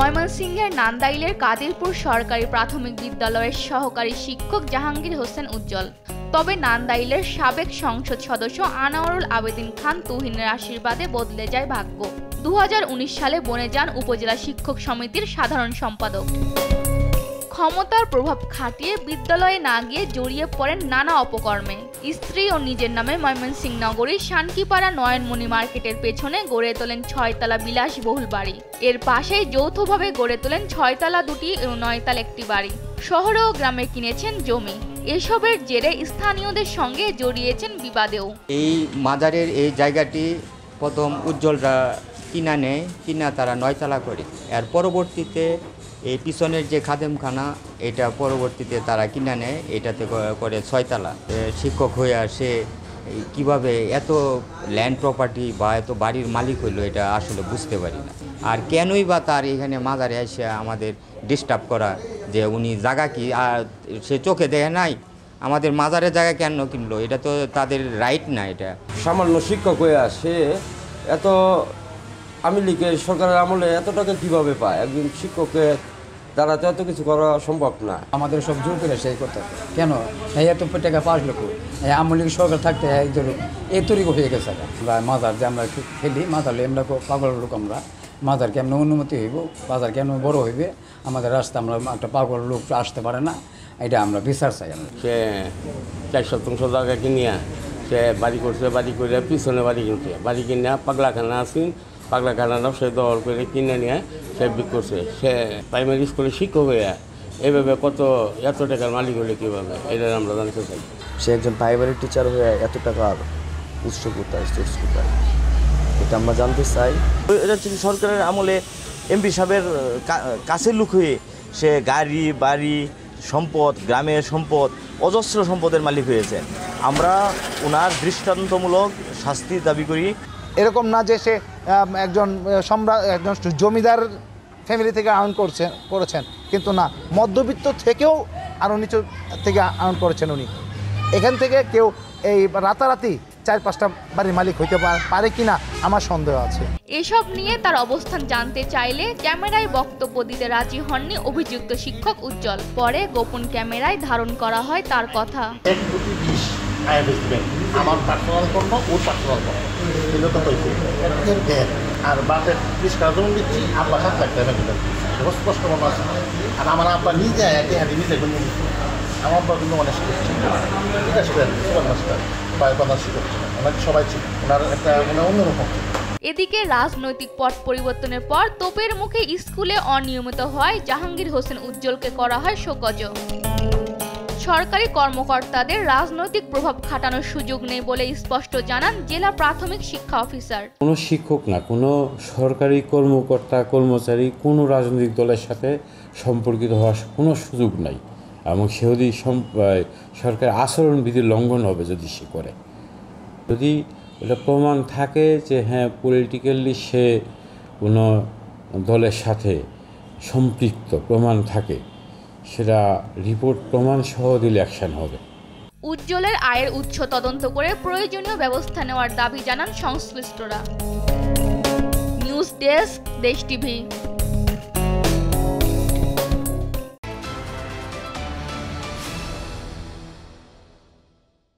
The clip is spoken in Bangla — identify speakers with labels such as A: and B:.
A: ময়মনসিংহের নান্দাইলের কাদিরপুর সরকারি প্রাথমিক বিদ্যালয়ের সহকারী শিক্ষক জাহাঙ্গীর হোসেন উজ্জ্বল। তবে নান্দাইলের সাবেক সংসদ সদস্য আনোয়ারুল আবেদিন খান তুহিনের আশীর্বাদে বদলে যায় ভাগ্য। 2019 সালে বনে যান উপজেলা শিক্ষক সমিতির সাধারণ সম্পাদক। ক্ষমতার প্রভাব খাটিয়ে বিদ্যালয়ে না গিয়ে জড়িয়ে পড়েন নানা অপকর্মে। স্ত্রী ও নিজের নামে ময়মনসিংহ নগরীর শানকিপাড়া নয়নমণি মার্কেটের পেছনে গড়ে তোলেন 6তলা বিলাসবহুল বাড়ি। এর পাশেই যৌথভাবে গড়ে তোলেন 6তলা দুটি ও 9তলা একটি বাড়ি। শহরে ও গ্রামে কিনেছেন জমি। এসবের জেরে স্থানীয়দের সঙ্গে জড়িয়েছেন বিবাদেও।
B: এই মাজারের এই জায়গাটি প্রথম উজ্জ্বলরা কিনা নেয়, কিনা তারা 9তলা করে। এর পরবর্তীতে এই পিছনের যে খাদেমখানা এটা পরবর্তীতে তারা কিনা নেয়, এটাতে করে 6তলা। শিক্ষক হয়ে আসে কিভাবে এত ল্যান্ড প্রপার্টি বা এত বাড়ির মালিক হইলো এটা আসলে বুঝতে পারি না। আর কেনই বা তার এখানে মাজারে এসে আমাদের ডিস্টার্ব করা, যে উনি জায়গা কি আর সে চোখে দেখে নাই, আমাদের মাজারের জায়গা কেন কিনলো, এটা তো তাদের রাইট না। এটা
C: সামান্য শিক্ষক হয়ে আসে এত আওয়ামী লীগের সরকারের আমলে এত টাকা কীভাবে পায়? একজন শিক্ষকের দ্বারা তো এত কিছু করা সম্ভব না।
D: আমাদের সব জোর করে সেই করতে কেন এই এত টাকা পাঁচ লক্ষ আওয়ামী লীগ সরকার থাকতে এই তৈরি হয়ে গেছে। আমরা মাজার যে আমরা খেলি মাজার আমরা পাগল লোক, আমরা মাজার কেমন উন্নতি হইব, বাজার কেমন বড় হইবে, আমাদের রাস্তা আমরা একটা পাগল লোক আসতে পারে না, এটা আমরা বিচার চাই।
C: সে 4 শতাংশ জায়গা কিনিয়া সে বাড়ি করছে, বাড়ি করে পিছনে বাড়ি কিনছে, বাড়ি কিনিয়া পাগলাখানা আসেন, পাগলাখানাটাও সে দল করে কিনে নিয়ে সে বিক্রি করছে। সে প্রাইমারি স্কুলে শিক্ষক হয়ে এইভাবে এত টাকার মালিক হলে কীভাবে, এটা আমরা জানতে চাই।
E: সে একজন প্রাইমারি টিচার হয়ে এত টাকার উৎস কোথায়, সোর্স কোথায়, এটা আমরা জানতে চাই। এটা হচ্ছে সরকারের আমলে এমপি সাহেবের কাছের লোক হয়ে সে গাড়ি বাড়ি সম্পদ, গ্রামের সম্পদ, অজস্র সম্পদের মালিক হয়েছে। আমরা ওনার দৃষ্টান্তমূলক শাস্তি দাবি করি।
F: এরকম না যে সে একজন একজন জমিদার ফ্যামিলি থেকে আর্ন করেছেন, কিন্তু না, মধ্যবিত্ত থেকেও আরও নিচু থেকে আর্ন করেছেন উনি। এখান থেকে কেউ এই রাতারাতি 4-5টা বাড়ির মালিক হইতে পারে কিনা আমার সন্দেহ আছে।
A: এসব নিয়ে তার অবস্থান জানতে চাইলে ক্যামেরায় বক্তব্য দিতে রাজি হননি অভিযুক্ত শিক্ষক উজ্জ্বল। পরে গোপন ক্যামেরায় ধারণ করা হয় তার কথা।
G: আমার পার্সোনাল কর্ম ওর পার্সোনাল কর্ম এগুলো তো হয়েছে আর বাপের 30 টাকা জমি দিচ্ছি, আব্বা 7 লাখ টাকা দিলেন, স্পষ্ট মনে আছে। আর আমার আব্বা নিজে হাতে নিজে কিন্তু আমার আব্বা কিন্তু অনেক শিক্ষক ছিল, ঠিক আছে, সুপার মাস্টার বা প্রধান শিক্ষক ছিল, ওনার সবাই ছিল, ওনার একটা অন্যরকম।
A: এদিকে রাজনৈতিক পট পরিবর্তনের পর তোপের মুখে স্কুলে অনিয়মিত হয় জাহাঙ্গীর হোসেন উজ্জ্বলকে করা হয় শোকজ। সরকারি কর্মকর্তাদের রাজনৈতিক প্রভাব খাটানোর সুযোগ নেই বলে স্পষ্ট জানান জেলা প্রাথমিক শিক্ষা অফিসার।
H: কোনো শিক্ষক না, কোনো সরকারি কর্মকর্তা কর্মচারী কোনো রাজনৈতিক দলের সাথে সম্পর্কিত হওয়ার কোনো সুযোগ নাই, এবং সে যদি সরকারের আচরণবিধির লঙ্ঘন হবে যদি সে করে, যদি এটা প্রমাণ থাকে যে হ্যাঁ পলিটিক্যালি সে কোনো দলের সাথে সম্পৃক্ত প্রমাণ থাকে, সেটা রিপোর্ট প্রমাণ সহ দিলে অ্যাকশন হবে।
A: উজ্জ্বলের আয়ের উৎস তদন্ত করে প্রয়োজনীয় ব্যবস্থা নেওয়ার দাবি জানান সংশ্লিষ্টরা। নিউজ ডেস্ক, দেশ টিভি।